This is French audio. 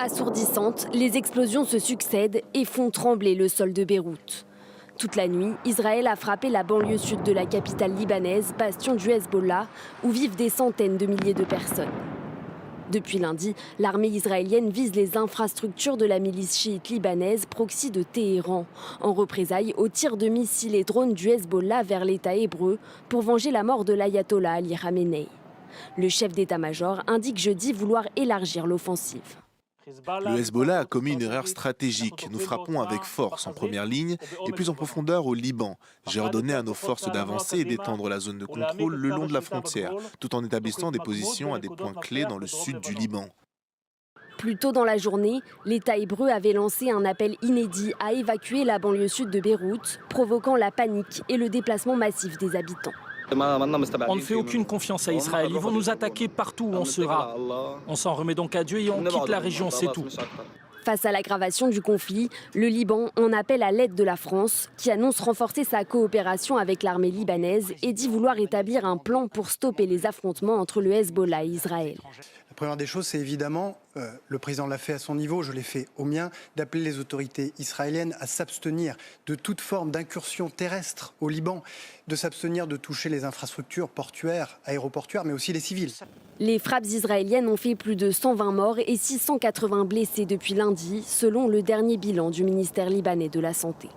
Assourdissantes, les explosions se succèdent et font trembler le sol de Beyrouth. Toute la nuit, Israël a frappé la banlieue sud de la capitale libanaise, bastion du Hezbollah, où vivent des centaines de milliers de personnes. Depuis lundi, l'armée israélienne vise les infrastructures de la milice chiite libanaise proxy de Téhéran, en représailles aux tirs de missiles et drones du Hezbollah vers l'État hébreu pour venger la mort de l'ayatollah Ali Khamenei. Le chef d'état-major indique jeudi vouloir élargir l'offensive. Le Hezbollah a commis une erreur stratégique. Nous frappons avec force en première ligne et plus en profondeur au Liban. J'ai ordonné à nos forces d'avancer et d'étendre la zone de contrôle le long de la frontière, tout en établissant des positions à des points clés dans le sud du Liban. Plus tôt dans la journée, l'État hébreu avait lancé un appel inédit à évacuer la banlieue sud de Beyrouth, provoquant la panique et le déplacement massif des habitants. On ne fait aucune confiance à Israël. Ils vont nous attaquer partout où on sera. On s'en remet donc à Dieu et on quitte la région, c'est tout. Face à l'aggravation du conflit, le Liban en appelle à l'aide de la France, qui annonce renforcer sa coopération avec l'armée libanaise et dit vouloir établir un plan pour stopper les affrontements entre le Hezbollah et Israël. La première des choses, c'est évidemment, le président l'a fait à son niveau, je l'ai fait au mien, d'appeler les autorités israéliennes à s'abstenir de toute forme d'incursion terrestre au Liban, de s'abstenir de toucher les infrastructures portuaires, aéroportuaires, mais aussi les civils. Les frappes israéliennes ont fait plus de 120 morts et 680 blessés depuis lundi, selon le dernier bilan du ministère libanais de la Santé.